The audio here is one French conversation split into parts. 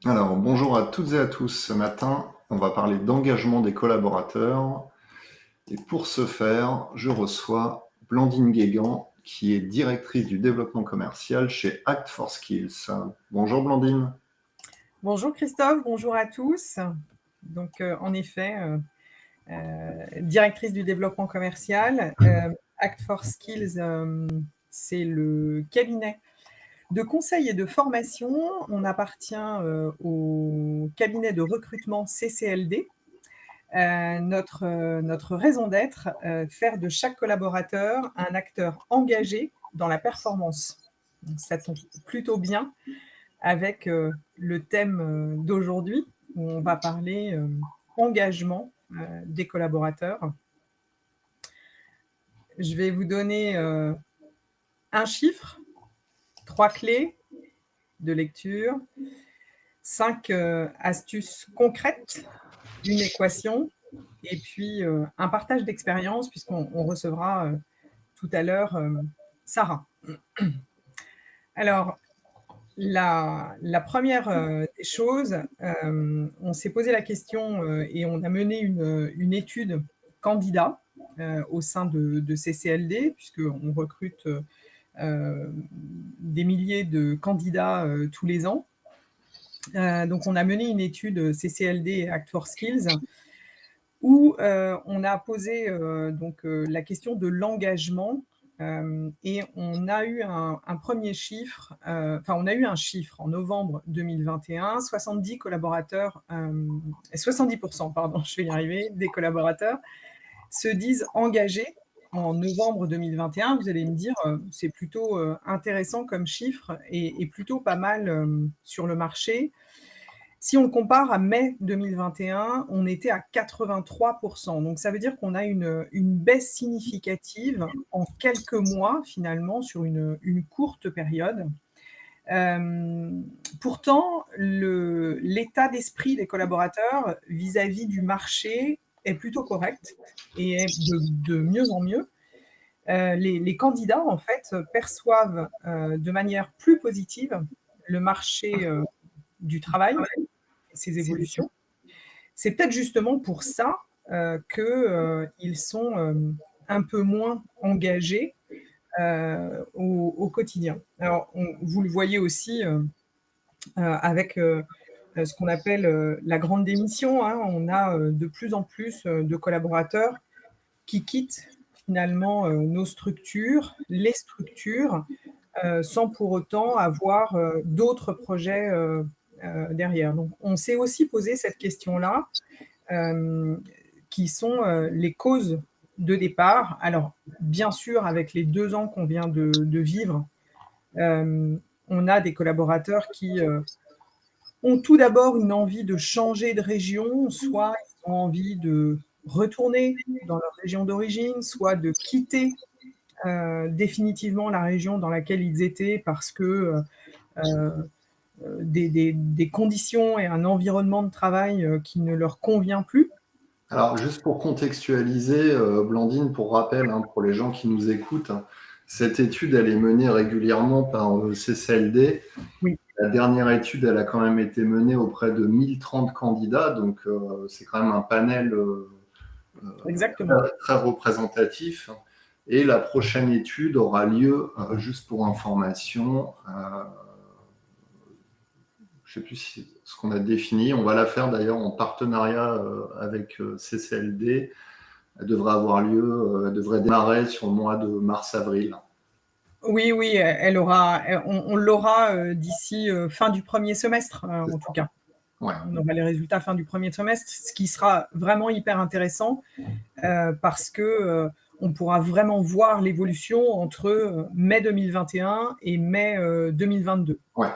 Alors, bonjour à toutes et à tous. Ce matin, on va parler d'engagement des collaborateurs. Et pour ce faire, je reçois Blandine Guégan, qui est directrice du développement commercial chez Act for Skills. Bonjour Blandine. Bonjour Christophe, bonjour à tous. Donc, en effet, directrice du développement commercial, Act for Skills, c'est le cabinet de conseil et de formation. On appartient au cabinet de recrutement CCLD. Notre raison d'être, faire de chaque collaborateur un acteur engagé dans la performance. Donc, ça tombe plutôt bien avec le thème d'aujourd'hui, où on va parler engagement des collaborateurs. Je vais vous donner un chiffre, 3 clés de lecture, 5 astuces concrètes, une équation, et puis un partage d'expérience, puisqu'on recevra tout à l'heure Sarah. Alors, la première des choses, on s'est posé la question et on a mené une étude candidat au sein de CCLD, puisqu'on recrute des milliers de candidats tous les ans. Donc, on a mené une étude CCLD et Act for Skills où on a posé la question de l'engagement. Et on a eu un premier chiffre, on a eu un chiffre en novembre 2021, 70 collaborateurs, 70%, pardon, je vais y arriver, des collaborateurs se disent engagés en novembre 2021. Vous allez me dire, c'est plutôt intéressant comme chiffre et plutôt pas mal sur le marché. Si on compare à mai 2021, on était à 83%. Donc, ça veut dire qu'on a une baisse significative en quelques mois, finalement, sur une courte période. Pourtant, l'état d'esprit des collaborateurs vis-à-vis du marché est plutôt correct et est de mieux en mieux. Les candidats, en fait, perçoivent de manière plus positive le marché du travail, ses évolutions. C'est peut-être justement pour ça qu'ils sont un peu moins engagés au quotidien. Alors, vous le voyez aussi avec ce qu'on appelle la grande démission, hein. On a de plus en plus de collaborateurs qui quittent finalement nos structures, les structures, sans pour autant avoir d'autres projets derrière. Donc, on s'est aussi posé cette question-là, qui sont les causes de départ. Alors, bien sûr, avec les 2 ans qu'on vient de vivre, on a des collaborateurs qui ont tout d'abord une envie de changer de région, soit ils ont envie de retourner dans leur région d'origine, soit de quitter définitivement la région dans laquelle ils étaient parce que des conditions et un environnement de travail qui ne leur convient plus. Alors, juste pour contextualiser, Blandine, pour rappel, hein, pour les gens qui nous écoutent, hein, cette étude, elle est menée régulièrement par CCLD. Oui, La dernière étude, elle a quand même été menée auprès de 1030 candidats, donc c'est quand même un panel exactement. très représentatif. Et la prochaine étude aura lieu, juste pour information, je ne sais plus ce qu'on a défini. On va la faire d'ailleurs en partenariat avec CCLD. Elle devrait avoir lieu, elle devrait démarrer sur le mois de mars-avril. Oui, oui, on l'aura d'ici fin du premier semestre, en tout cas. Ouais. On aura les résultats fin du premier semestre, ce qui sera vraiment hyper intéressant parce que on pourra vraiment voir l'évolution entre mai 2021 et mai 2022. Ouais.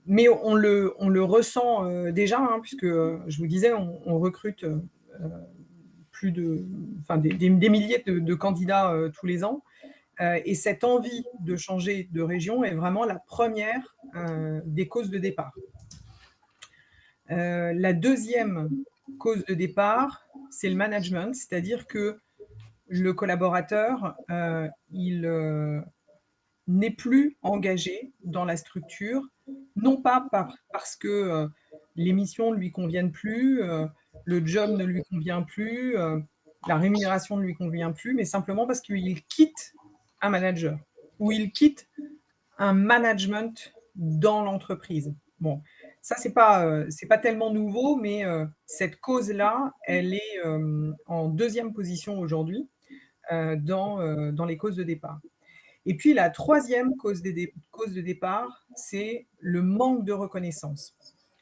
Mais on le ressent déjà, hein, puisque je vous disais, on recrute plus de, enfin, des milliers de candidats tous les ans. Et cette envie de changer de région est vraiment la première des causes de départ. La deuxième cause de départ, c'est le management, c'est-à-dire que le collaborateur, il n'est plus engagé dans la structure non pas parce que les missions ne lui conviennent plus, le job ne lui convient plus, la rémunération ne lui convient plus, mais simplement parce qu'il quitte un manager ou il quitte un management dans l'entreprise. Bon, ça c'est pas tellement nouveau, mais cette cause-là, elle est, en deuxième position aujourd'hui, dans les causes de départ. Et puis la troisième cause de départ, c'est le manque de reconnaissance.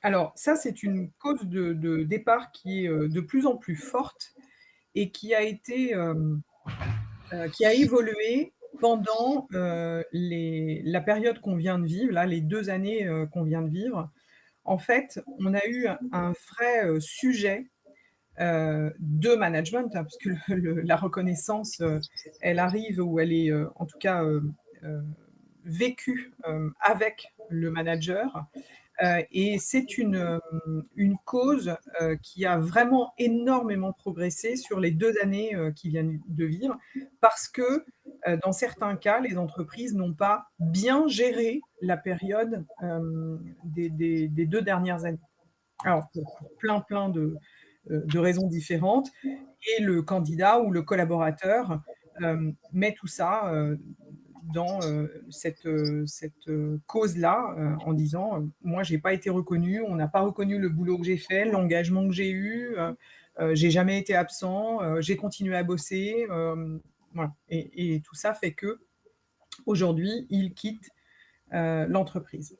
Alors ça, c'est une cause de départ qui est, de plus en plus forte et qui a évolué pendant, la période qu'on vient de vivre, là, les 2 années, qu'on vient de vivre. En fait, on a eu un vrai, sujet, de management, hein, puisque la reconnaissance, elle arrive ou elle est, en tout cas, vécue, avec le manager. Et c'est une cause, qui a vraiment énormément progressé sur les 2 années, qui viennent de vivre parce que, dans certains cas, les entreprises n'ont pas bien géré la période, des 2 dernières années. Alors pour plein de raisons différentes et le candidat ou le collaborateur, met tout ça, dans, cette cause-là, en disant, «Moi, j'ai pas été reconnu, on n'a pas reconnu le boulot que j'ai fait, l'engagement que j'ai eu, j'ai jamais été absent, j'ai continué à bosser», voilà et tout ça fait qu'aujourd'hui, il quitte, l'entreprise.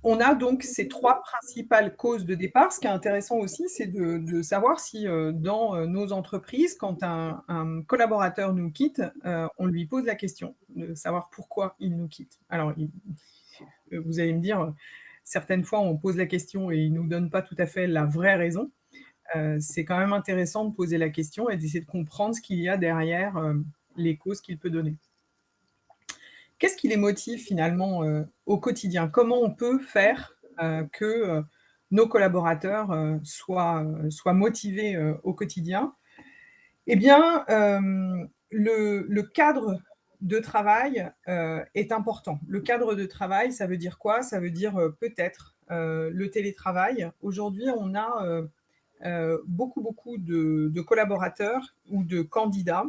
On a donc ces 3 principales causes de départ. Ce qui est intéressant aussi, c'est de savoir si, dans, nos entreprises, quand un collaborateur nous quitte, on lui pose la question de savoir pourquoi il nous quitte. Alors vous allez me dire, certaines fois on pose la question et il nous donne pas tout à fait la vraie raison. C'est quand même intéressant de poser la question et d'essayer de comprendre ce qu'il y a derrière, les causes qu'il peut donner. Qu'est-ce qui les motive finalement, au quotidien? Comment on peut faire, que, nos collaborateurs, soient motivés, au quotidien? Eh bien, le cadre de travail, est important. Le cadre de travail, ça veut dire quoi? Ça veut dire, peut-être, le télétravail. Aujourd'hui, on a, beaucoup de collaborateurs ou de candidats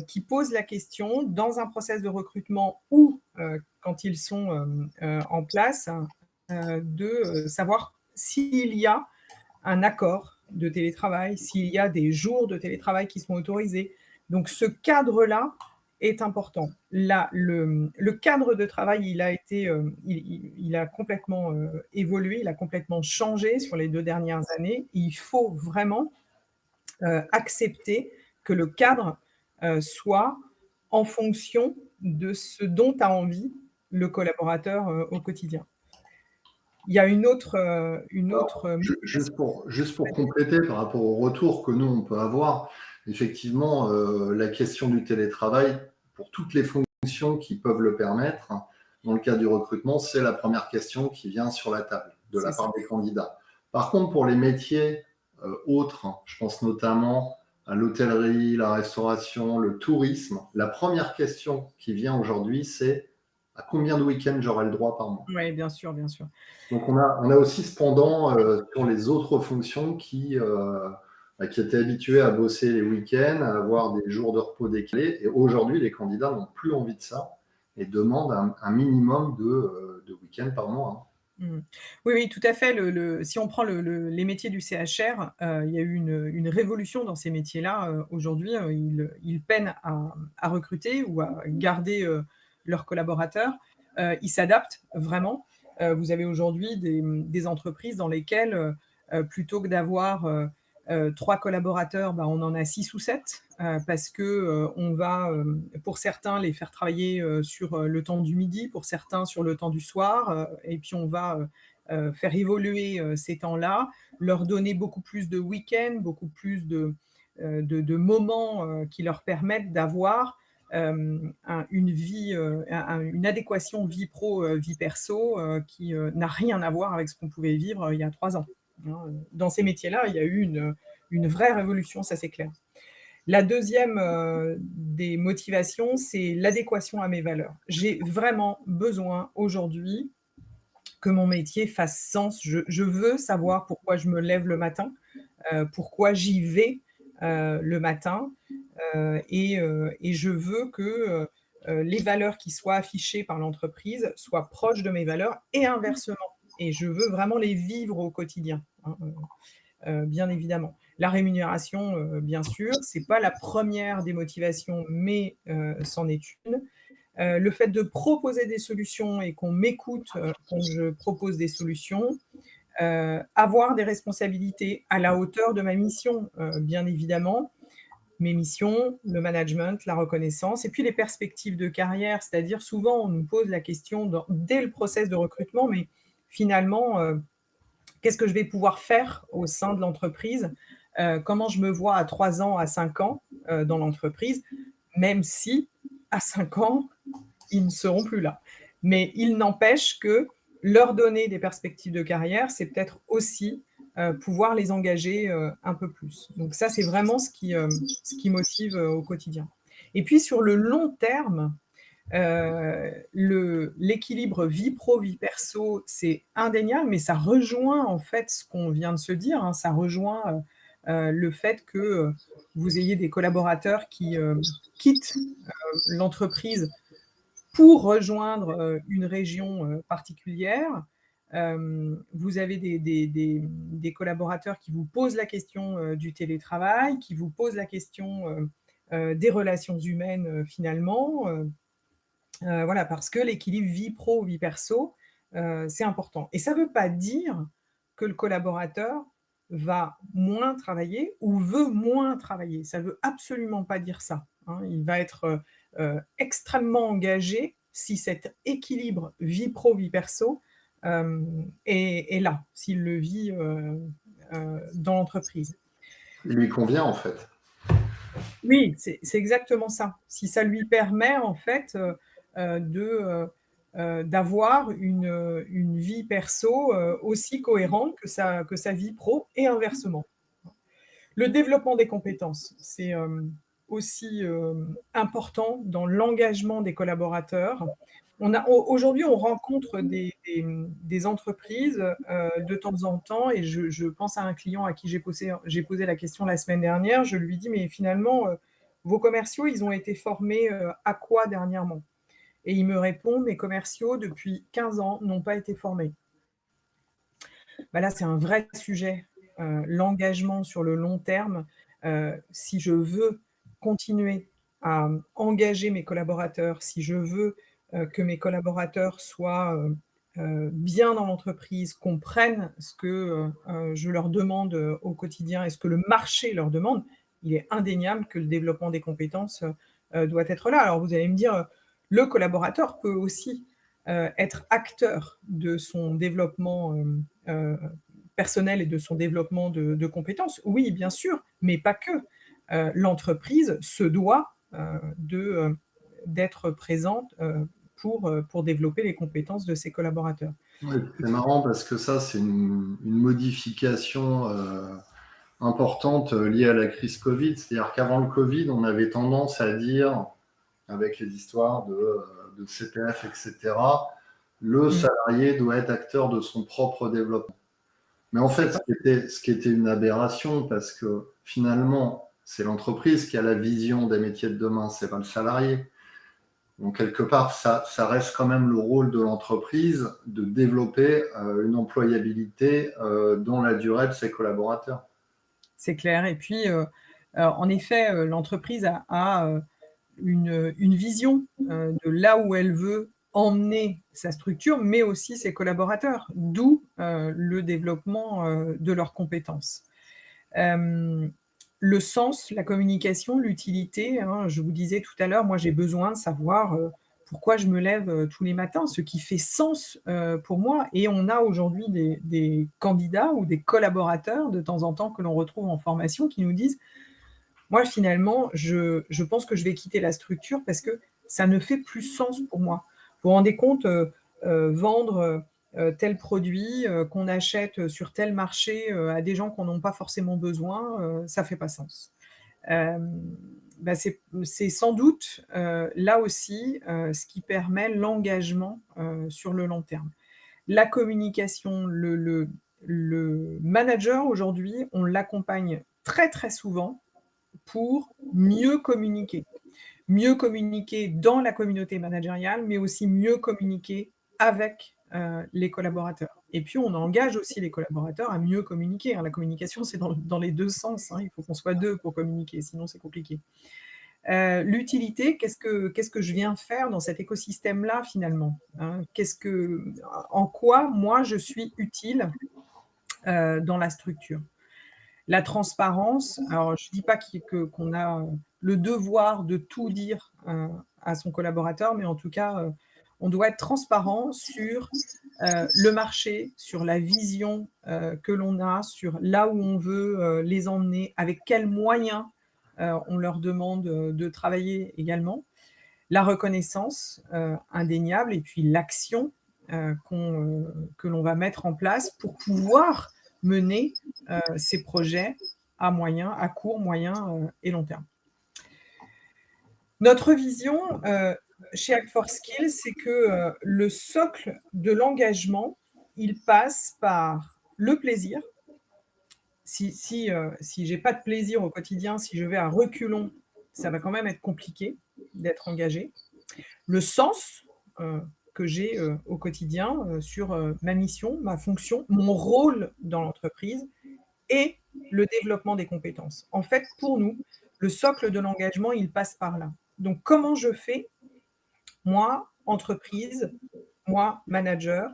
qui posent la question dans un process de recrutement ou quand ils sont en place, de savoir s'il y a un accord de télétravail, s'il y a des jours de télétravail qui sont autorisés. Donc ce cadre-là est important. Là, le cadre de travail, il a été, il a complètement évolué, il a complètement changé sur les 2 dernières années. Il faut vraiment accepter que le cadre, soit en fonction de ce dont a envie le collaborateur, au quotidien. Il y a une Alors, autre, juste pour compléter par rapport au retour que nous, on peut avoir, effectivement, la question du télétravail, pour toutes les fonctions qui peuvent le permettre, dans le cas du recrutement, c'est la première question qui vient sur la table de la c'est ça. part des candidats. Par contre, pour les métiers autres, je pense notamment à l'hôtellerie, la restauration, le tourisme, la première question qui vient aujourd'hui, c'est à combien de week-ends j'aurai le droit par mois? Ouais, bien sûr, bien sûr. Donc on a aussi cependant sur les autres fonctions qui étaient habituées à bosser les week-ends, à avoir des jours de repos décalés. Et aujourd'hui, les candidats n'ont plus envie de ça et demandent un minimum de week-ends par mois. Mmh. Oui, oui, tout à fait. Si on prend les métiers du CHR, il y a eu une révolution dans ces métiers-là. Aujourd'hui, ils peinent à recruter ou à garder, leurs collaborateurs. Ils s'adaptent vraiment. Vous avez aujourd'hui des entreprises dans lesquelles, plutôt que d'avoir, 3 collaborateurs, bah, on en a 6 ou 7, parce que, on va, pour certains, les faire travailler, sur, le temps du midi, pour certains sur le temps du soir, et puis on va, faire évoluer, ces temps-là, leur donner beaucoup plus de week-ends, beaucoup plus de moments, qui leur permettent d'avoir, une vie, une adéquation vie pro, vie perso, qui, n'a rien à voir avec ce qu'on pouvait vivre, il y a 3 ans, hein. Dans ces métiers-là, il y a eu une vraie révolution, ça c'est clair. La deuxième des motivations, c'est l'adéquation à mes valeurs. J'ai vraiment besoin aujourd'hui que mon métier fasse sens. Je veux savoir pourquoi je me lève le matin, pourquoi j'y vais, le matin, et je veux que, les valeurs qui soient affichées par l'entreprise soient proches de mes valeurs et inversement, et je veux vraiment les vivre au quotidien, hein, bien évidemment. La rémunération, bien sûr, c'est pas la première des motivations, mais c'en est une. Le fait de proposer des solutions et qu'on m'écoute, quand je propose des solutions, avoir des responsabilités à la hauteur de ma mission, bien évidemment. Mes missions, le management, la reconnaissance et puis les perspectives de carrière. C'est-à-dire souvent on nous pose la question dès le process de recrutement, mais finalement, qu'est-ce que je vais pouvoir faire au sein de l'entreprise? Comment je me vois à 3 ans, à 5 ans, dans l'entreprise? Même si à 5 ans, ils ne seront plus là. Mais il n'empêche que leur donner des perspectives de carrière, c'est peut-être aussi, pouvoir les engager, un peu plus. Donc ça, c'est vraiment ce qui motive, au quotidien. Et puis sur le long terme, l'équilibre vie pro, vie perso, c'est indéniable, mais ça rejoint en fait ce qu'on vient de se dire, hein. Ça rejoint, le fait que, vous ayez des collaborateurs qui, quittent, l'entreprise pour rejoindre, une région, particulière. Vous avez des collaborateurs qui vous posent la question, du télétravail, qui vous posent la question, des relations humaines, finalement, voilà, parce que l'équilibre vie pro, vie perso, c'est important et ça ne veut pas dire que le collaborateur va moins travailler ou veut moins travailler. Ça ne veut absolument pas dire ça, hein. Il va être, extrêmement engagé si cet équilibre vie pro, vie perso, est là, s'il le vit, dans l'entreprise. Il lui convient en fait. Oui, c'est exactement ça. Si ça lui permet en fait, d'avoir une vie perso, aussi cohérente que sa vie pro et inversement. Le développement des compétences, c'est, aussi, important dans l'engagement des collaborateurs. Aujourd'hui, on rencontre des entreprises, de temps en temps et je pense à un client à qui j'ai posé la question la semaine dernière. Je lui dis: «Mais finalement, vos commerciaux, ils ont été formés, à quoi dernièrement?» Et il me répond: «Mes commerciaux, depuis 15 ans, n'ont pas été formés». Bah, là, c'est un vrai sujet, l'engagement sur le long terme. Si je veux continuer à engager mes collaborateurs, si je veux, que mes collaborateurs soient, bien dans l'entreprise, comprennent ce que, je leur demande, au quotidien et ce que le marché leur demande, il est indéniable que le développement des compétences, doit être là. Alors vous allez me dire, le collaborateur peut aussi, être acteur de son développement, personnel et de son développement de compétences. Oui, bien sûr, mais pas que. L'entreprise se doit, d'être présente, pour développer les compétences de ses collaborateurs. Oui, c'est marrant parce que ça, c'est une modification importante liée à la crise Covid. C'est-à-dire qu'avant le Covid, on avait tendance à dire, avec les histoires de CPF, etc., le Mmh, salarié doit être acteur de son propre développement. Mais en c'est fait, pas ce qui était une aberration, parce que finalement, c'est l'entreprise qui a la vision des métiers de demain, c'est pas le salarié. Donc, quelque part, ça reste quand même le rôle de l'entreprise de développer une employabilité dans la durée de ses collaborateurs. c'est clair et puis, en effet, l'entreprise a une vision, de là où elle veut emmener sa structure, mais aussi ses collaborateurs, d'où, le développement, de leurs compétences. Hem, le sens, la communication, l'utilité, hein, je vous disais tout à l'heure, moi j'ai besoin de savoir, pourquoi je me lève, tous les matins, ce qui fait sens, pour moi et on a aujourd'hui des candidats ou des collaborateurs de temps en temps que l'on retrouve en formation qui nous disent: «Moi finalement, je pense que je vais quitter la structure parce que ça ne fait plus sens pour moi». Vous vous rendez compte, vendre, tel produit, qu'on achète sur tel marché, à des gens qui en ont pas forcément besoin, ça fait pas sens. C'est sans doute, là aussi, ce qui permet l'engagement, sur le long terme. La communication, le manager aujourd'hui, on l'accompagne très, très souvent pour mieux communiquer. Mieux communiquer dans la communauté managériale, mais aussi mieux communiquer avec, les collaborateurs. Et puis on engage aussi les collaborateurs à mieux communiquer, hein. La communication, c'est dans les 2 sens, hein. Il faut qu'on soit 2 pour communiquer, sinon c'est compliqué. L'utilité, qu'est-ce que je viens faire dans cet écosystème-là finalement, hein? En quoi moi je suis utile, dans la structure? La transparence, alors je dis pas qu'on a, le devoir de tout dire, à son collaborateur, mais en tout cas, on doit être transparent sur, le marché, sur la vision, que l'on a, sur là où on veut, les emmener, avec quels moyens, on leur demande, de travailler également. La reconnaissance, indéniable et puis l'action, que l'on va mettre en place pour pouvoir mener, ces projets à court, moyen, et long terme. Notre vision, chez Act for Skills, c'est que, le socle de l'engagement, il passe par le plaisir. Si j'ai pas de plaisir au quotidien, si je vais à reculons, ça va quand même être compliqué d'être engagé. Le sens, que j'ai, au quotidien, sur, ma mission, ma fonction, mon rôle dans l'entreprise et le développement des compétences. En fait, pour nous, le socle de l'engagement, il passe par là. Donc comment je fais, moi, entreprise, moi, manager,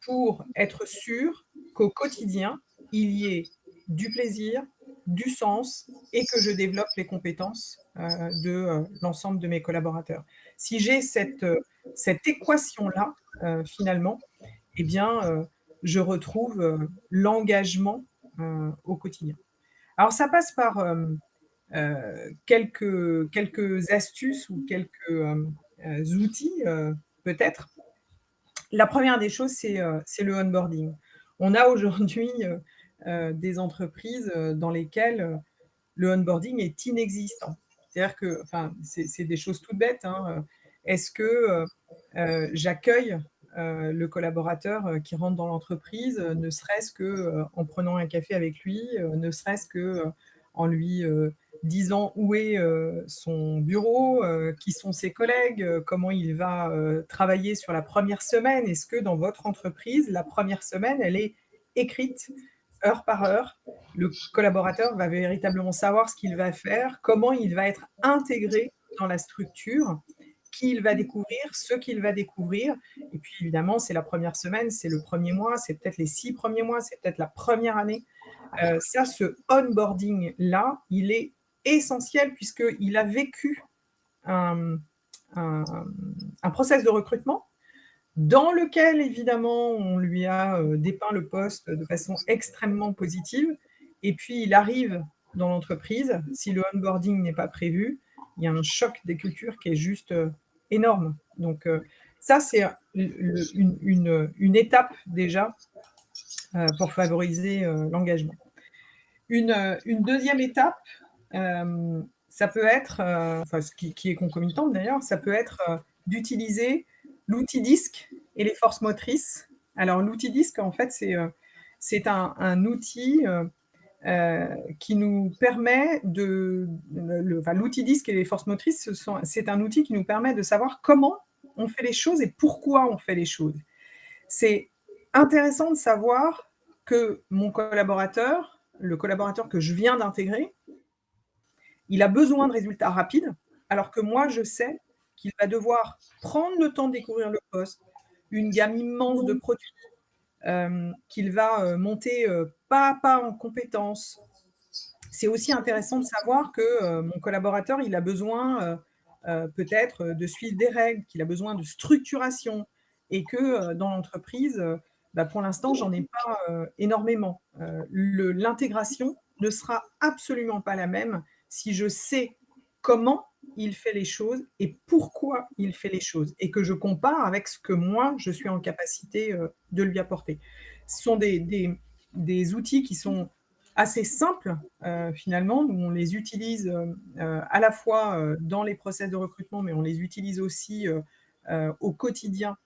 pour être sûr qu'au quotidien, il y ait du plaisir, du sens et que je développe les compétences, de, l'ensemble de mes collaborateurs. Si j'ai cette équation-là, finalement, eh bien, je retrouve, l'engagement, au quotidien. Alors ça passe par, quelques astuces ou quelques, outils, peut-être. La première des choses, c'est le onboarding. On a aujourd'hui, des entreprises, dans lesquelles, le onboarding est inexistant. C'est-à-dire que enfin, c'est des choses toutes bêtes, hein, est-ce que, j'accueille, le collaborateur, qui rentre dans l'entreprise, ne serait-ce que, en prenant un café avec lui, ne serait-ce que, en lui, disant où est, son bureau, qui sont ses collègues, comment il va, travailler sur la première semaine. Est-ce que dans votre entreprise, la première semaine, elle est écrite heure par heure? Le collaborateur va véritablement savoir ce qu'il va faire, comment il va être intégré dans la structure, qui il va découvrir, ce qu'il va découvrir. Et puis évidemment, c'est la première semaine, c'est le premier mois, c'est peut-être les 6 premiers mois, c'est peut-être la première année. Ça, ce onboarding-là, il est essentiel puisqu'il a vécu un, un, un process de recrutement dans lequel, évidemment, on lui a dépeint le poste de façon extrêmement positive. Et puis, il arrive dans l'entreprise. Si le onboarding n'est pas prévu, il y a un choc des cultures qui est juste énorme. Donc, ça, c'est une étape déjà pour favoriser l'engagement. Une deuxième étape, ça peut être, enfin, qui est concomitante d'ailleurs, ça peut être d'utiliser l'outil DISC et les forces motrices. Alors l'outil DISC, en fait, c'est un outil qui nous permet enfin, l'outil DISC et les forces motrices, c'est un outil qui nous permet de savoir comment on fait les choses et pourquoi on fait les choses. C'est intéressant de savoir que mon collaborateur, le collaborateur que je viens d'intégrer, il a besoin de résultats rapides, alors que moi, je sais qu'il va devoir prendre le temps de découvrir le poste, une gamme immense de produits, qu'il va monter pas à pas en compétences. C'est aussi intéressant de savoir que mon collaborateur, il a besoin peut-être de suivre des règles, qu'il a besoin de structuration et que dans l'entreprise, pour l'instant, j'en ai pas énormément. L'intégration ne sera absolument pas la même si je sais comment il fait les choses et pourquoi il fait les choses et que je compare avec ce que moi, je suis en capacité de lui apporter. Ce sont des outils qui sont assez simples, finalement. Nous, on les utilise, à la fois, dans les process de recrutement, mais on les utilise aussi, au quotidien,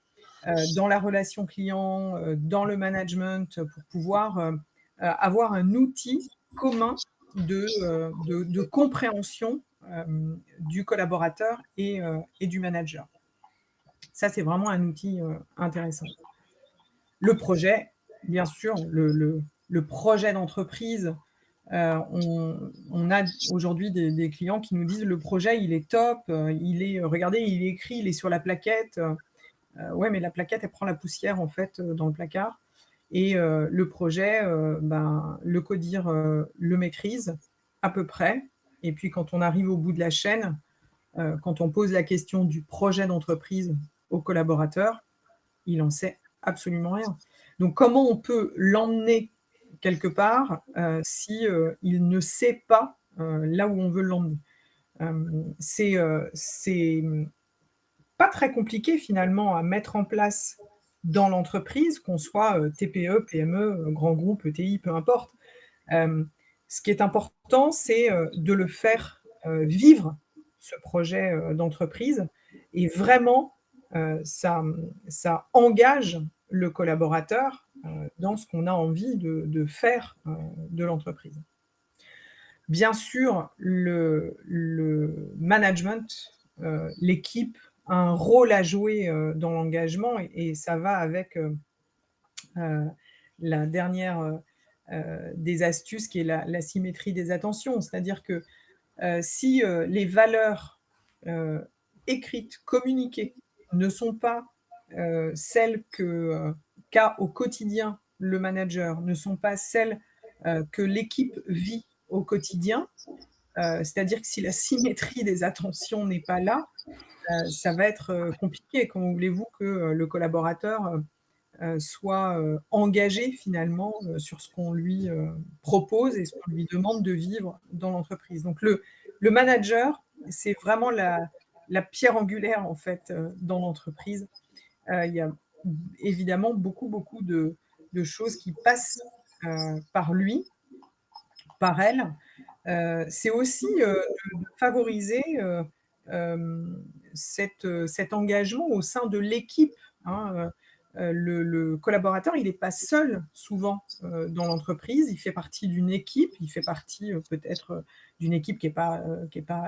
dans la relation client, dans le management, pour pouvoir, avoir un outil commun de compréhension, du collaborateur et du manager. Ça, c'est vraiment un outil, intéressant. Le projet, bien sûr, le projet d'entreprise, on a aujourd'hui des clients qui nous disent: «Le projet, il est top, il est regardez, il est écrit, il est sur la plaquette». Ouais, mais la plaquette, elle prend la poussière, en fait, dans le placard et le projet, ben, le codir, le maîtrise à peu près et puis quand on arrive au bout de la chaîne, quand on pose la question du projet d'entreprise au collaborateur, il en sait absolument rien. Donc comment on peut l'emmener quelque part, si, il ne sait pas, là où on veut l'emmener? C'est, pas très compliqué finalement à mettre en place dans l'entreprise, qu'on soit, TPE, PME, grand groupe, ETI, peu importe. Hem, Ce qui est important, c'est, de le faire, vivre ce projet, d'entreprise et vraiment, ça engage le collaborateur, dans ce qu'on a envie de faire, de l'entreprise. Bien sûr, le management, l'équipe a un rôle à jouer, dans l'engagement et ça va avec, heu, la dernière, des astuces qui est la symétrie des attentions. C'est-à-dire que, si, les valeurs, heu, écrites, communiquées ne sont pas, celles qu'a au quotidien le manager, ne sont pas celles, que l'équipe vit au quotidien, c'est-à-dire que si la symétrie des attentions n'est pas là, ça va être, compliqué. Comment voulez-vous que, le collaborateur, soit, engagé finalement, sur ce qu'on lui, propose et ce qu'on lui demande de vivre dans l'entreprise. Donc le manager, c'est vraiment la pierre angulaire en fait, dans l'entreprise. Il y a évidemment beaucoup de choses qui passent, par lui, par elle. C'est aussi, de favoriser, cet engagement au sein de l'équipe, hein, le collaborateur, il n'est pas seul souvent, dans l'entreprise. Il fait partie d'une équipe, il fait partie, peut-être, d'une équipe qui est pas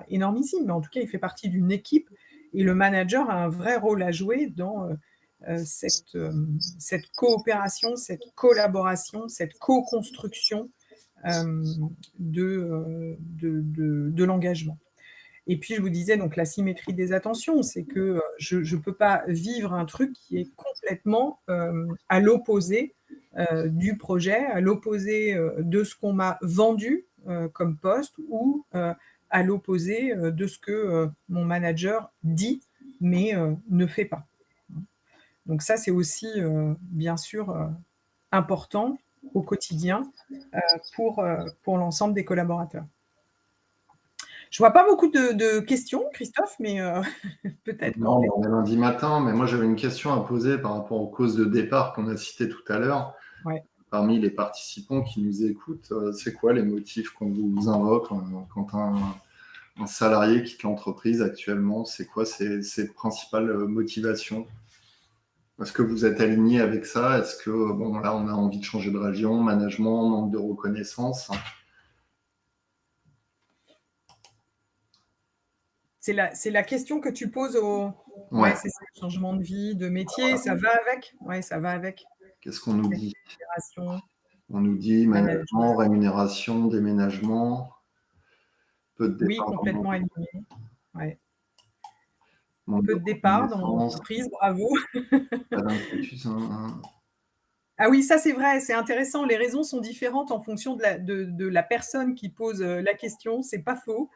énormissime, mais en tout cas, il fait partie d'une équipe et le manager a un vrai rôle à jouer dans, cette coopération, cette collaboration, cette co-construction, de l'engagement. Et puis je vous disais donc la symétrie des attentions, c'est que, je ne peux pas vivre un truc qui est complètement, à l'opposé, du projet, à l'opposé, de ce qu'on m'a vendu, comme poste ou, à l'opposé, de ce que, mon manager dit, mais, ne fait pas. Donc ça, c'est aussi, bien sûr, important au quotidien, pour l'ensemble des collaborateurs. Je vois pas beaucoup de questions, Christophe, mais peut-être qu'on Non, est on est lundi matin, mais moi j'avais une question à poser par rapport aux causes de départ qu'on a citées tout à l'heure. ouais. Parmi les participants qui nous écoutent, c'est quoi les motifs qu'on vous invoque quand un salarié quitte l'entreprise actuellement? C'est quoi ses principales motivations? Est-ce que vous êtes aligné avec ça? Est-ce que, bon, là, on a envie de changer de région, management, manque de reconnaissance? C'est la question que tu poses au ouais, Ouais, c'est ça, changement de vie, de métier, ça va avec? Ouais, ça va avec. qu'est-ce qu'on nous dit? Rémunération, On nous dit management. management, rémunération, déménagement, peu de Oui, départ dans complètement aligné. Ouais. manque de Peu de départs dans reconnaissance, l'entreprise, bravo. pas d'inquiétude, Ah oui, ça c'est vrai, c'est intéressant. Les raisons sont différentes en fonction de la personne qui pose, la question, c'est pas faux.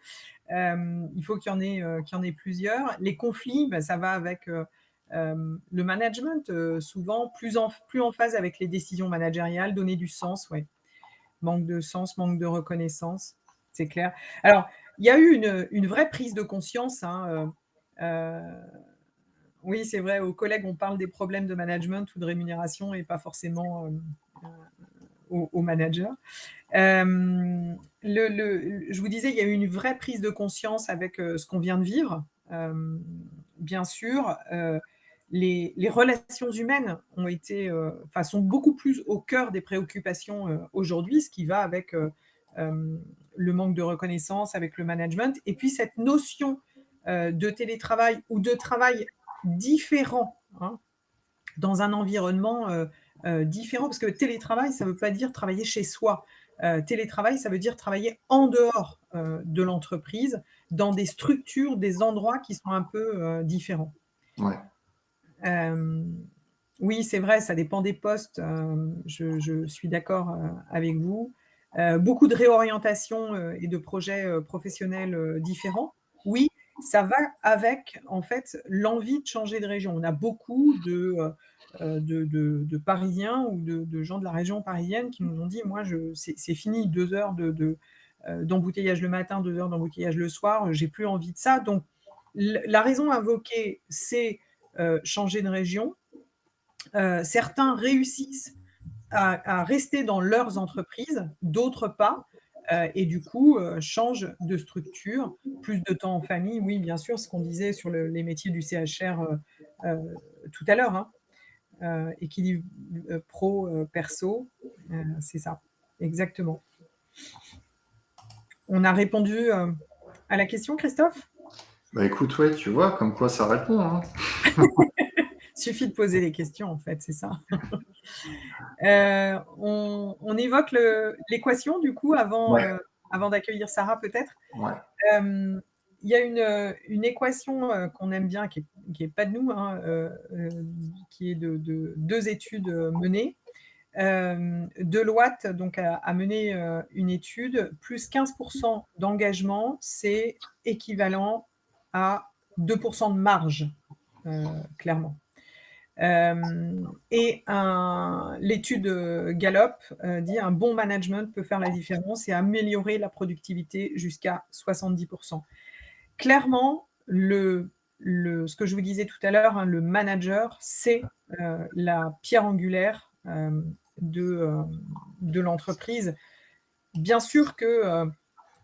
Il faut qu'il y en ait plusieurs. Les conflits, bah, ça va avec, le management, souvent plus en phase avec les décisions managériales, donner du sens, ouais. Manque de sens, manque de reconnaissance, c'est clair. Alors, il y a eu une vraie prise de conscience, hein, oui, c'est vrai, aux collègues, on parle des problèmes de management ou de rémunération et pas forcément, aux managers. Je vous disais, il y a eu une vraie prise de conscience avec ce qu'on vient de vivre. Bien sûr, les relations humaines ont été, enfin, sont beaucoup plus au cœur des préoccupations aujourd'hui, ce qui va avec le manque de reconnaissance, avec le management, et puis cette notion de télétravail ou de travail différent, hein, dans un environnement différent, parce que télétravail, ça ne veut pas dire travailler chez soi. Télétravail, ça veut dire travailler en dehors de l'entreprise, dans des structures, des endroits qui sont un peu différents. Ouais. Oui, c'est vrai, ça dépend des postes. Je suis d'accord avec vous. Beaucoup de réorientation et de projets professionnels différents. Oui, ça va avec, en fait, l'envie de changer de région. On a beaucoup de Parisiens ou de gens de la région parisienne qui nous ont dit: «Moi, c'est fini 2 heures d'embouteillage le matin, 2 heures d'embouteillage le soir, j'ai plus envie de ça». Donc la raison invoquée, c'est changer de région. Certains réussissent à rester dans leurs entreprises, d'autres pas, et du coup, changent de structure, plus de temps en famille. Oui, bien sûr, ce qu'on disait sur les métiers du CHR, tout à l'heure, hein, équilibre, pro, perso, c'est ça, exactement. On a répondu, à la question, Christophe? Bah écoute, ouais, tu vois, comme quoi ça répond, hein. Suffit de poser les questions, en fait, c'est ça. On évoque l'équation, du coup, Ouais, avant d'accueillir Sarah, peut-être? ouais. Il y a une équation qu'on aime bien, qui est pas de nous, hein, qui est de 2 études menées. Deloitte donc a mené une étude, plus 15% d'engagement, c'est équivalent à 2% de marge, clairement. Et l'étude Gallup dit: «Un bon management peut faire la différence et améliorer la productivité jusqu'à 70%». Clairement, ce que je vous disais tout à l'heure, hein, le manager, c'est la pierre angulaire de l'entreprise. Bien sûr que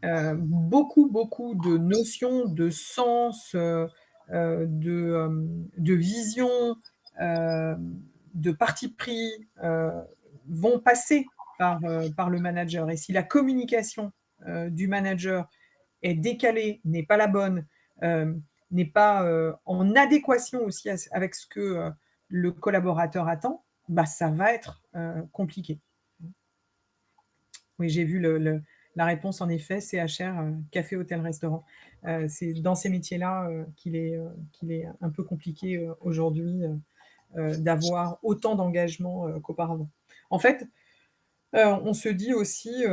beaucoup de notions, de sens, de vision, heu, de parti pris, vont passer par le manager, et si la communication du manager est décalée, n'est pas la bonne, n'est pas en adéquation aussi avec ce que le collaborateur attend, bah, ça va être compliqué. Oui, j'ai vu la réponse, en effet, CHR, café, hôtel, restaurant. C'est dans ces métiers-là qu'il est un peu compliqué aujourd'hui d'avoir autant d'engagement qu'auparavant. En fait, on se dit aussi,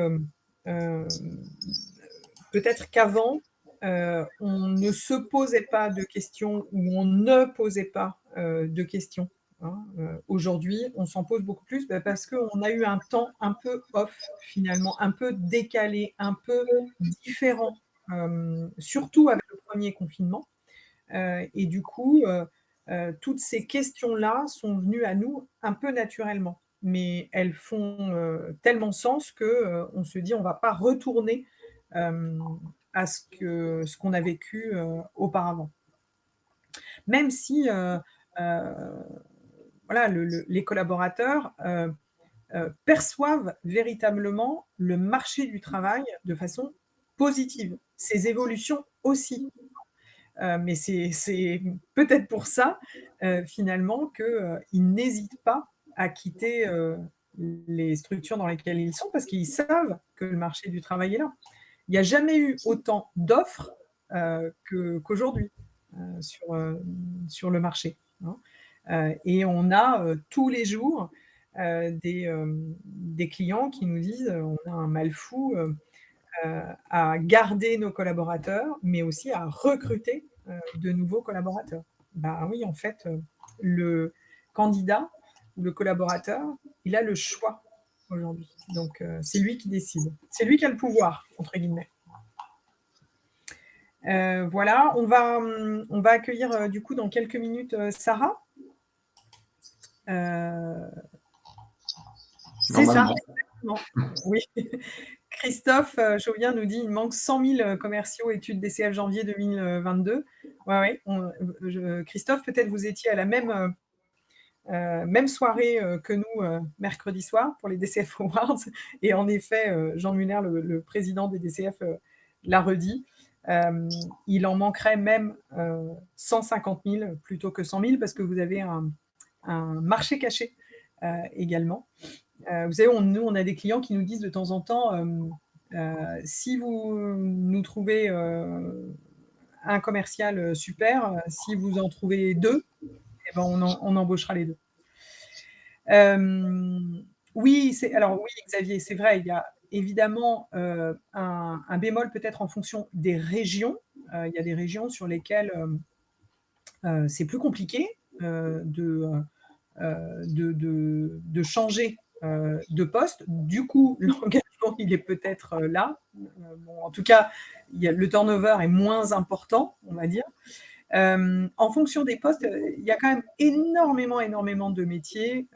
peut-être qu'avant, on ne se posait pas de questions, ou on ne posait pas de questions, hein. Aujourd'hui, on s'en pose beaucoup plus, bah, parce qu'on a eu un temps un peu off, finalement, un peu décalé, un peu différent, surtout avec le premier confinement. Et du coup, toutes ces questions-là sont venues à nous un peu naturellement. Mais elles font tellement sens que on se dit: «On ne va pas retourner hem, à ce qu'on a vécu auparavant». Même si voilà, les collaborateurs perçoivent véritablement le marché du travail de façon positive, ces évolutions aussi. Mais c'est peut-être pour ça, finalement, qu'ils n'hésitent pas à quitter les structures dans lesquelles ils sont, parce qu'ils savent que le marché du travail est là. Il n'y a jamais eu autant d'offres qu'aujourd'hui sur le marché, hein. Et on a tous les jours des clients qui nous disent: «On a un mal fou à garder nos collaborateurs, mais aussi à recruter de nouveaux collaborateurs». Ben oui, en fait, le candidat ou le collaborateur, il a le choix aujourd'hui. Donc c'est lui qui décide. C'est lui qui a «le pouvoir» entre guillemets. Voilà, on va accueillir, du coup, dans quelques minutes, Sarah. C'est ça, Normalement. Exactement. Oui. Christophe Chauvien nous dit: «Il manque 100 000 commerciaux études DCF janvier 2022». Ouais, ouais, Christophe, peut-être vous étiez à la même soirée que nous, mercredi soir pour les DCF Awards et en effet, Jean Muller, le président des DCF, l'a redit. Il en manquerait même 150 000 plutôt que 100 000 parce que vous avez un marché caché également. Vous savez, nous, on a des clients qui nous disent de temps en temps, si vous nous trouvez un commercial super, si vous en trouvez deux, eh ben, on embauchera les deux. Oui, alors oui, Xavier, c'est vrai, il y a évidemment un bémol peut-être en fonction des régions. Il y a des régions sur lesquelles c'est plus compliqué de changer de poste. Du coup, l'engagement, il est peut-être là. Bon, en tout cas, le turnover est moins important, on va dire. En fonction des postes, il y a quand même énormément de métiers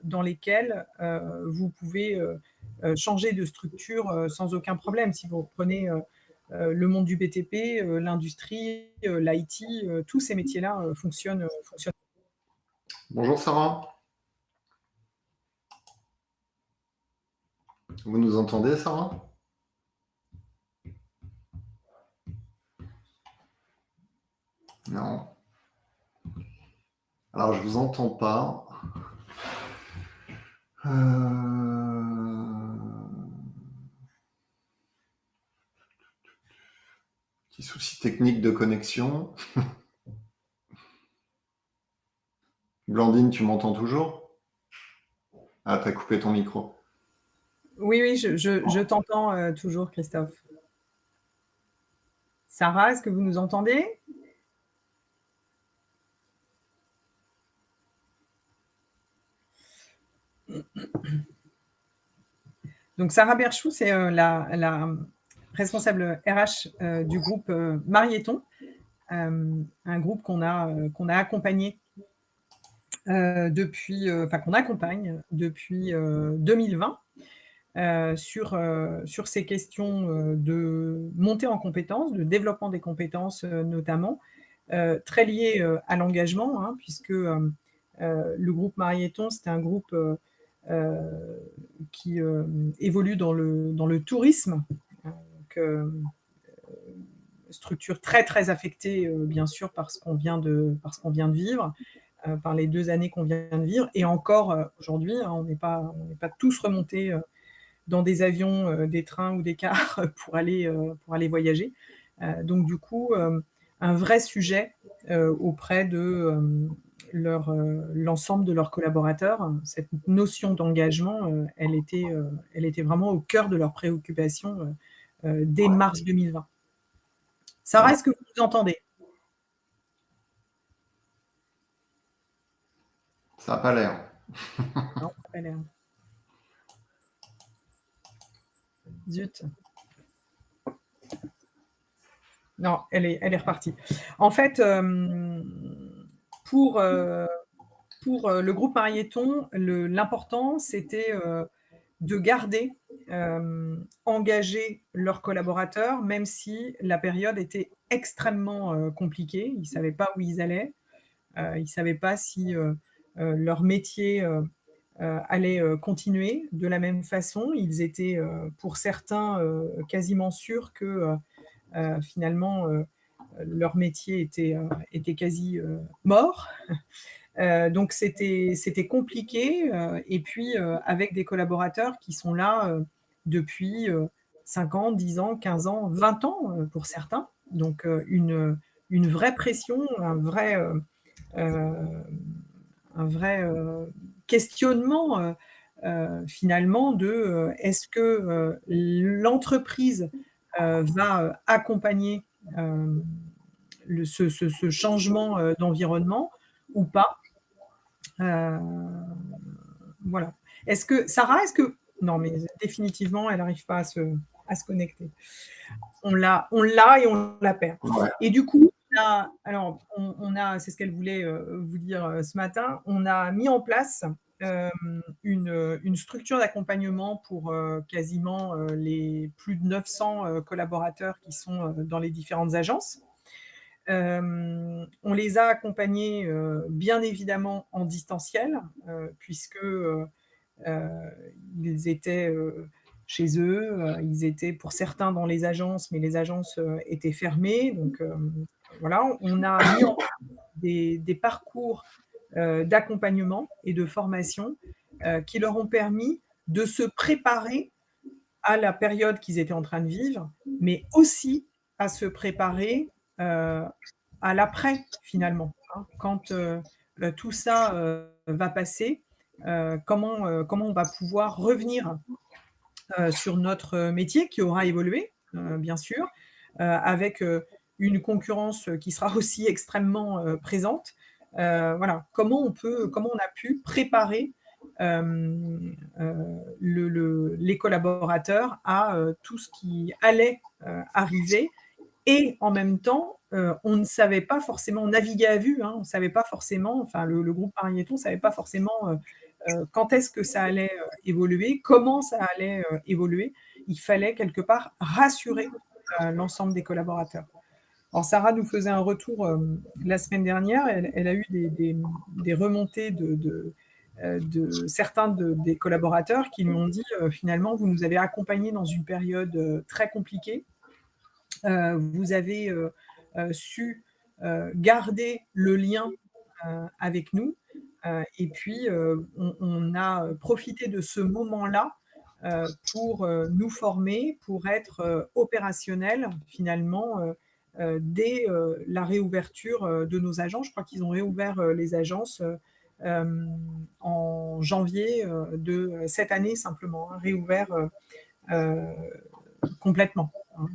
dans lesquels vous pouvez changer de structure sans aucun problème. Si vous reprenez le monde du BTP, l'industrie, l'IT, tous ces métiers-là fonctionnent. Bonjour Sarah. Vous nous entendez, Sarah? Non. Alors, je vous entends pas. Petit souci technique de connexion. Blandine, tu m'entends toujours? Ah, t'as coupé ton micro. Oui, je t'entends toujours, Christophe. Sarah, est-ce que vous nous entendez? Donc, Sarah Berchou, c'est la responsable RH du groupe Marieton, un groupe qu'on a accompagné qu'on accompagne depuis 2020 sur ces questions de montée en compétences, de développement des compétences notamment, très liées à l'engagement, hein, puisque le groupe Marieton, c'est un groupe qui évolue dans le tourisme, donc, structure très affectée, bien sûr, par ce qu'on vient de vivre, par les 2 années qu'on vient de vivre. Et encore aujourd'hui, hein, on n'est pas tous remontés dans des avions, des trains ou des cars pour aller voyager. Donc du coup, un vrai sujet auprès de l'ensemble de leurs collaborateurs. Cette notion d'engagement, elle était vraiment au cœur de leurs préoccupations dès mars 2020. Sarah, est-ce que vous nous entendez? Ça n'a pas l'air. Non, ça n'a pas l'air. Zut. Non, elle est repartie. En fait, pour le groupe Marieton, l'important, c'était de garder engagés leurs collaborateurs, même si la période était extrêmement compliquée. Ils ne savaient pas où ils allaient. Ils ne savaient pas si leur métier allait continuer de la même façon. Ils étaient, pour certains, quasiment sûrs que finalement, leur métier était quasi mort. Donc c'était compliqué, et puis avec des collaborateurs qui sont là depuis 5 ans, 10 ans, 15 ans, 20 ans pour certains. Donc une vraie pression, un vrai questionnement finalement de est-ce que l'entreprise va accompagner ce changement d'environnement ou pas. Voilà. Sarah, non, mais définitivement, elle n'arrive pas à se connecter. On l'a et on la perd. Ouais. Et du coup, c'est ce qu'elle voulait vous dire ce matin, on a mis en place une structure d'accompagnement pour quasiment les plus de 900 collaborateurs qui sont dans les différentes agences. On les a accompagnés, bien évidemment en distanciel, puisque, ils étaient, chez eux, ils étaient pour certains dans les agences, mais les agences, étaient fermées. Donc, voilà, on a mis en place des parcours, d'accompagnement et de formation, qui leur ont permis de se préparer à la période qu'ils étaient en train de vivre, mais aussi à se préparer, à l'après finalement, hein. Quand, tout ça, va passer, comment on va pouvoir revenir, sur notre métier qui aura évolué, bien sûr, avec, une concurrence qui sera aussi extrêmement, présente. Voilà, comment on a pu préparer, les collaborateurs à, tout ce qui allait, arriver et en même temps, on ne savait pas forcément naviguer à vue, hein. On ne savait pas forcément, enfin le groupe Marieton ne savait pas forcément, quand est-ce que ça allait, évoluer, comment ça allait, évoluer. Il fallait quelque part rassurer, l'ensemble des collaborateurs. Alors Sarah nous faisait un retour, la semaine dernière. Elle a eu des remontées de certains des collaborateurs qui lui ont dit, «Finalement, vous nous avez accompagnés dans une période, très compliquée. Vous avez, su, garder le lien, avec nous, et puis, on a profité de ce moment-là, pour, nous former, pour être, opérationnels finalement, dès, la réouverture, de nos agences». Je crois qu'ils ont réouvert, les agences, en janvier, de cette année simplement, hein, réouvert, heu, complètement, hein,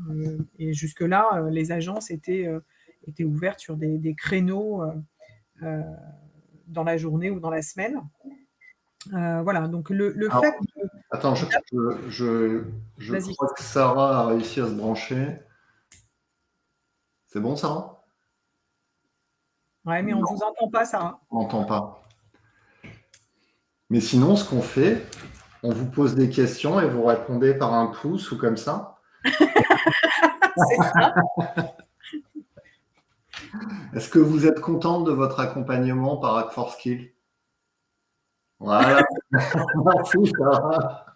et jusque-là, les agences étaient ouvertes sur des créneaux, heu, dans la journée ou dans la semaine. Voilà, donc le Alors, fait attends, je vas-y. crois que Sarah a réussi à se brancher. C'est bon, Sarah? Ouais, mais on vous entend pas, Sarah. On n'entend pas. Mais sinon, ce qu'on fait, on vous pose des questions et vous répondez par un pouce ou comme ça. C'est ça. Est-ce que vous êtes contente de votre accompagnement par Hack4Skills? Voilà. Merci, Sarah.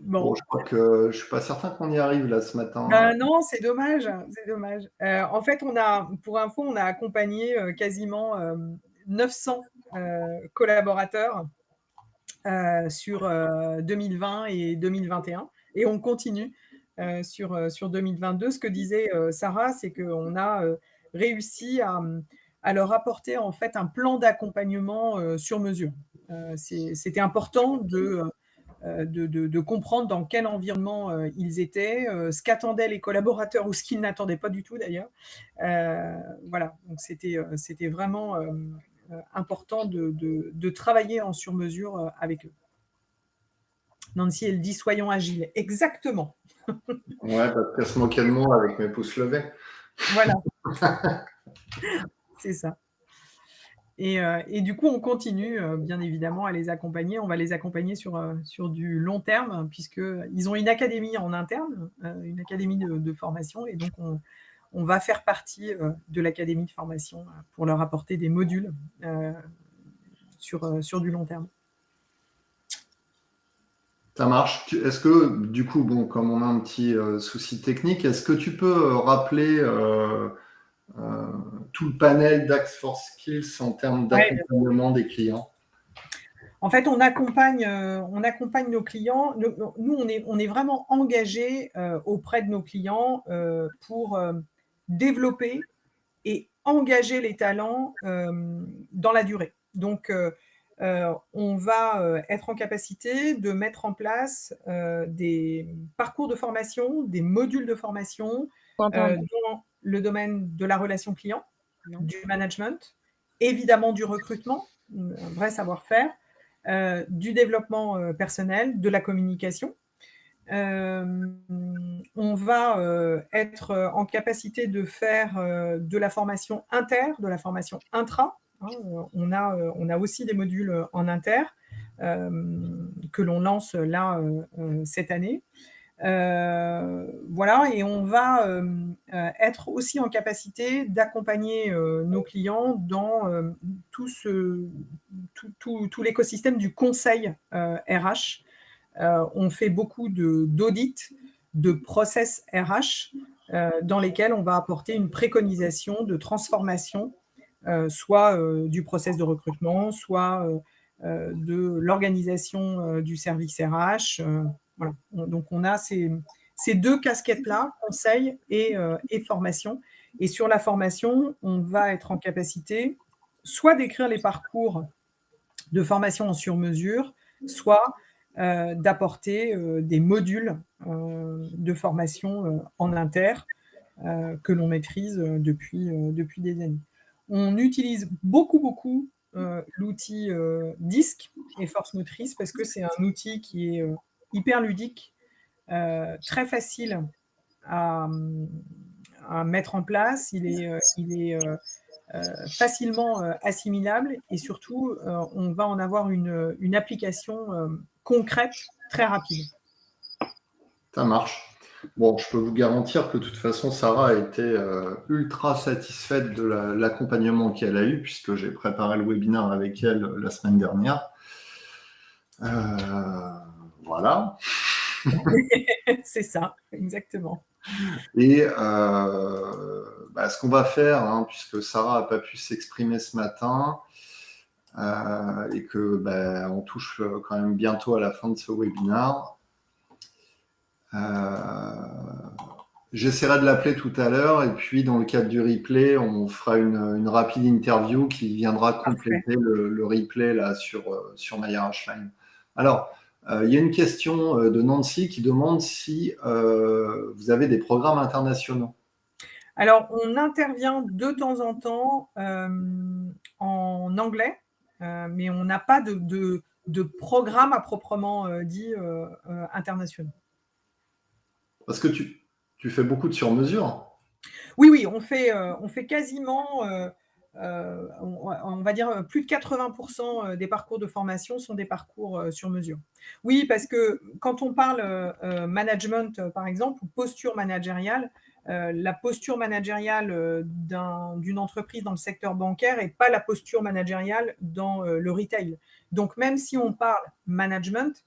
Bon, Bon. je crois que je suis pas certain qu'on y arrive là ce matin. Ben non, c'est dommage, c'est dommage. En fait, pour info, on a accompagné, quasiment, 900, collaborateurs, sur, 2020 et 2021 et on continue, sur 2022. Ce que disait, Sarah, c'est qu'on a, réussi à leur apporter, en fait, un plan d'accompagnement, sur mesure. C'était important de comprendre dans quel environnement, ils étaient, ce qu'attendaient les collaborateurs ou ce qu'ils n'attendaient pas du tout d'ailleurs. Voilà, donc c'était vraiment, important de travailler en sur mesure, avec eux. Nancy, elle dit: «Soyons agiles». Exactement, Ouais, parce qu'elle se moquait de moi avec mes pouces levés. voilà, c'est ça. Et du coup, on continue, bien évidemment à les accompagner. On va les accompagner sur du long terme, puisqu'ils ont une académie en interne, une académie de formation et donc on va faire partie, de l'académie de formation, pour leur apporter des modules, sur du long terme. Ça marche. Est-ce que, du coup, bon, comme on a un petit souci technique, est-ce que tu peux rappeler tout le panel d'Hack4Skills en termes Ouais. d'accompagnement des clients? En fait, on accompagne nos clients. Nous, on est vraiment engagés, auprès de nos clients, pour, développer et engager les talents, dans la durée. Donc, on va, être en capacité de mettre en place, des parcours de formation, des modules de formation, dans le domaine de la relation client, du management, évidemment du recrutement, un vrai savoir-faire, du développement, personnel, de la communication. On va être en capacité de faire de la formation inter, de la formation intra. Hein, on a aussi des modules en inter que l'on lance là cette année. Voilà, et on va être aussi en capacité d'accompagner nos clients dans tout l'écosystème du conseil RH. On fait beaucoup d'audits, de process RH, dans lesquels on va apporter une préconisation de transformation, soit du process de recrutement, soit de l'organisation du service RH. Voilà. Donc, on a ces deux casquettes-là, conseil et formation. Et sur la formation, on va être en capacité soit d'écrire les parcours de formation en sur-mesure, soit d'apporter des modules de formation en inter que l'on maîtrise depuis des années. On utilise beaucoup l'outil DISC et Force Motrice parce que c'est un outil qui est hyper ludique, très facile à mettre en place. Il est facilement assimilable et surtout, on va en avoir une application concrète très rapide. Ça marche. Bon, je peux vous garantir que de toute façon, Sarah a été ultra satisfaite de l'accompagnement qu'elle a eu, puisque j'ai préparé le webinaire avec elle la semaine dernière. Voilà. C'est ça, exactement. Et ce qu'on va faire, hein, puisque Sarah n'a pas pu s'exprimer ce matin, et que on touche quand même bientôt à la fin de ce webinaire, j'essaierai de l'appeler tout à l'heure et puis dans le cadre du replay, on fera une rapide interview qui viendra compléter le replay là sur MyRHline. Alors, il y a une question de Nancy qui demande si vous avez des programmes internationaux. Alors, on intervient de temps en temps en anglais, mais on n'a pas de programme à proprement dit internationaux. Parce que tu fais beaucoup de sur-mesure. Oui, on fait quasiment, on va dire, plus de 80% des parcours de formation sont des parcours sur mesure. Oui, parce que quand on parle management, par exemple, ou posture managériale, la posture managériale d'une entreprise dans le secteur bancaire n'est pas la posture managériale dans le retail. Donc, même si on parle management,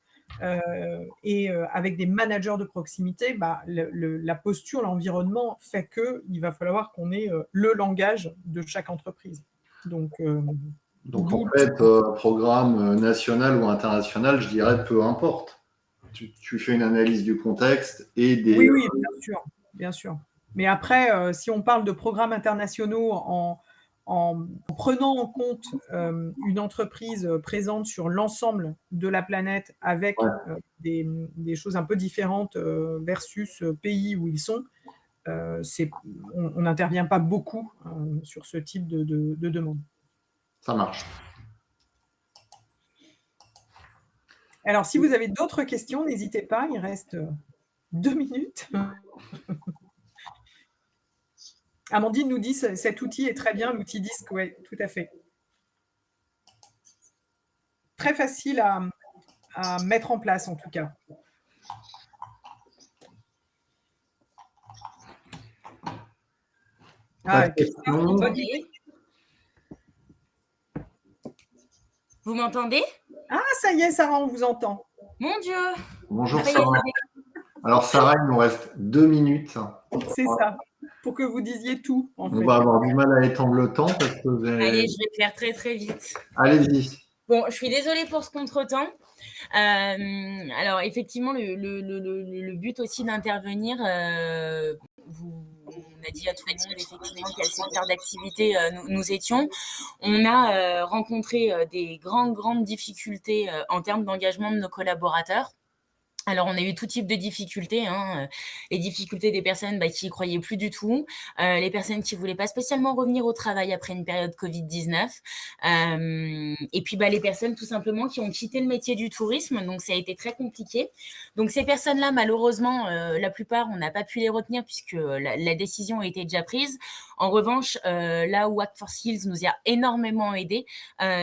et avec des managers de proximité, la posture, l'environnement fait qu'il va falloir qu'on ait le langage de chaque entreprise. Donc en fait, programme national ou international, je dirais peu importe. Tu fais une analyse du contexte et des... Oui, bien sûr. Mais après, si on parle de programmes internationaux en prenant en compte une entreprise présente sur l'ensemble de la planète avec des choses un peu différentes versus pays où ils sont, on n'intervient pas beaucoup sur ce type de demande. Ça marche. Alors, si vous avez d'autres questions, n'hésitez pas, il reste 2 minutes. Amandine nous dit que cet outil est très bien, l'outil DISC, oui, tout à fait. Très facile à mettre en place, en tout cas. Vous m'entendez? Ah, ça y est, Sarah, on vous entend. Mon Dieu! Bonjour, Sarah. Alors, Sarah, il nous reste 2 minutes. C'est ça, pour que vous disiez tout. On va avoir du mal à étendre le temps. Parce que Allez, je vais faire très, très vite. Allez-y. Bon, je suis désolée pour ce contretemps. Alors, effectivement, le but aussi d'intervenir, on a dit à tout le monde effectivement quel secteur d'activité nous étions. On a rencontré des grandes difficultés en termes d'engagement de nos collaborateurs. Alors, on a eu tout type de difficultés, hein, les difficultés des personnes, qui y croyaient plus du tout, les personnes qui voulaient pas spécialement revenir au travail après une période Covid-19, et puis, les personnes tout simplement qui ont quitté le métier du tourisme, donc ça a été très compliqué. Donc ces personnes-là, malheureusement, la plupart, on n'a pas pu les retenir puisque la décision a été déjà prise. En revanche, là où Act for Skills nous a énormément aidés,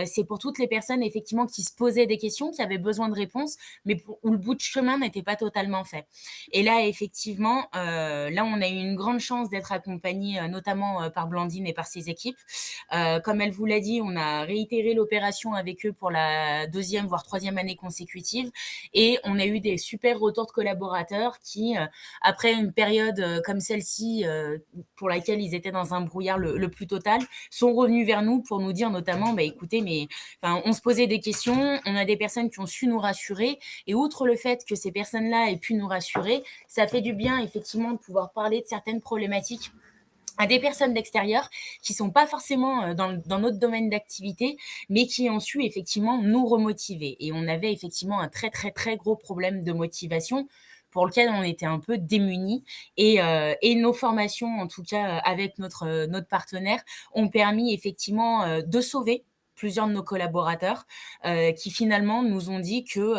c'est pour toutes les personnes effectivement qui se posaient des questions, qui avaient besoin de réponses, mais où le bout de chemin n'était pas totalement fait. Et là, effectivement, là, on a eu une grande chance d'être accompagnés, notamment par Blandine et par ses équipes. Comme elle vous l'a dit, on a réitéré l'opération avec eux pour la 2e, voire 3e année consécutive. Et on a eu des super retours de collaborateurs qui, après une période comme celle-ci, pour laquelle ils étaient dans un brouillard le plus total, sont revenus vers nous pour nous dire notamment, écoutez, on se posait des questions, on a des personnes qui ont su nous rassurer, et outre le fait que ces personnes-là aient pu nous rassurer, ça fait du bien effectivement de pouvoir parler de certaines problématiques à des personnes d'extérieur qui sont pas forcément dans notre domaine d'activité, mais qui ont su effectivement nous remotiver. Et on avait effectivement un très très très gros problème de motivation pour lequel on était un peu démunis, et nos formations, en tout cas avec notre partenaire, ont permis effectivement de sauver plusieurs de nos collaborateurs qui finalement nous ont dit que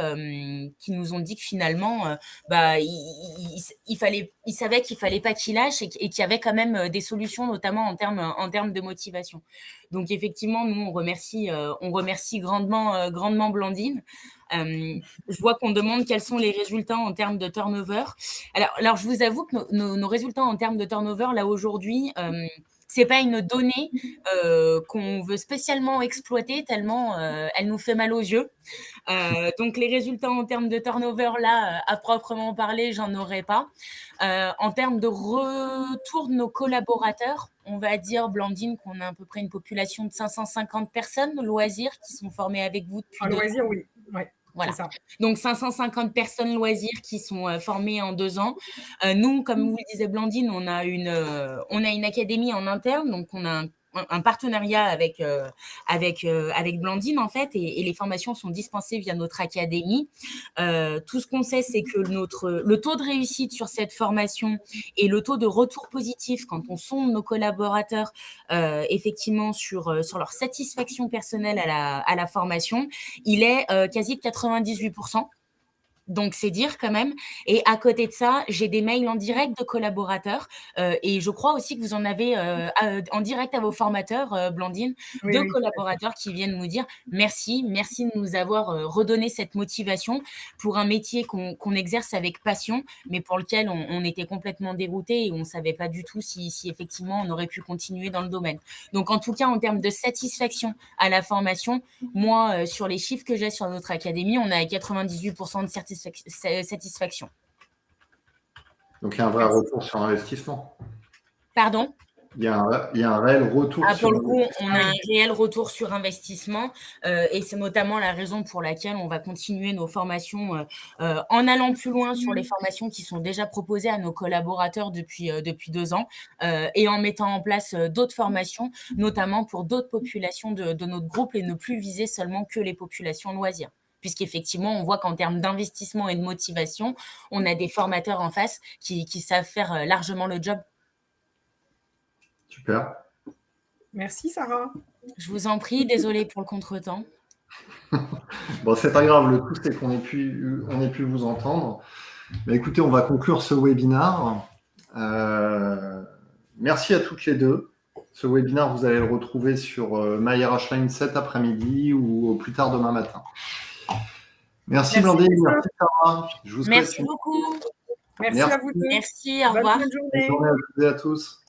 finalement ils savaient qu'il fallait pas qu'ils lâchent, et qu'il y avait quand même des solutions, notamment en termes de motivation. Donc effectivement, nous on remercie grandement Blandine. Je vois qu'on demande quels sont les résultats en termes de turnover. Alors je vous avoue que nos résultats en termes de turnover, là aujourd'hui, c'est pas une donnée qu'on veut spécialement exploiter tellement elle nous fait mal aux yeux. Donc les résultats en termes de turnover, là, à proprement parler, j'en aurais pas. En termes de retour de nos collaborateurs, on va dire, Blandine, qu'on a à peu près une population de 550 personnes loisirs qui sont formées avec vous depuis 2 ans. Loisirs, oui. Ouais. Voilà. C'est ça. Donc 550 personnes loisirs qui sont formées en 2 ans. Nous, comme vous le disait Blandine, on a une académie en interne, donc on a un partenariat avec Blandine en fait, et les formations sont dispensées via notre académie. Tout ce qu'on sait, c'est que le taux de réussite sur cette formation et le taux de retour positif quand on sonde nos collaborateurs effectivement sur leur satisfaction personnelle à la formation, il est quasi de 98%. Donc, c'est dire quand même. Et à côté de ça, j'ai des mails en direct de collaborateurs et je crois aussi que vous en avez en direct à vos formateurs, Blandine, Oui, collaborateurs qui viennent nous dire merci de nous avoir redonné cette motivation pour un métier qu'on exerce avec passion, mais pour lequel on était complètement déroutés et on ne savait pas du tout si effectivement on aurait pu continuer dans le domaine. Donc, en tout cas, en termes de satisfaction à la formation, moi, sur les chiffres que j'ai sur notre académie, on a 98% de satisfaction. Donc, il y a un vrai retour sur investissement. Pardon ? Il y a un réel retour sur pour le coup, on a un réel retour sur investissement et c'est notamment la raison pour laquelle on va continuer nos formations en allant plus loin sur les formations qui sont déjà proposées à nos collaborateurs depuis 2 ans et en mettant en place d'autres formations, notamment pour d'autres populations de notre groupe, et ne plus viser seulement que les populations loisirs. Puisqu'effectivement, on voit qu'en termes d'investissement et de motivation, on a des formateurs en face qui savent faire largement le job. Super. Merci, Sarah. Je vous en prie, désolée pour le contretemps. Bon, c'est pas grave, le tout c'est qu'on ait pu vous entendre. Mais écoutez, on va conclure ce webinaire. Merci à toutes les deux. Ce webinaire, vous allez le retrouver sur MyRHline cet après-midi ou au plus tard demain matin. Merci Blandine, merci Sarah. Merci beaucoup. Merci à vous deux. Merci, au revoir. Bonne journée. Bonne journée à toutes et à tous.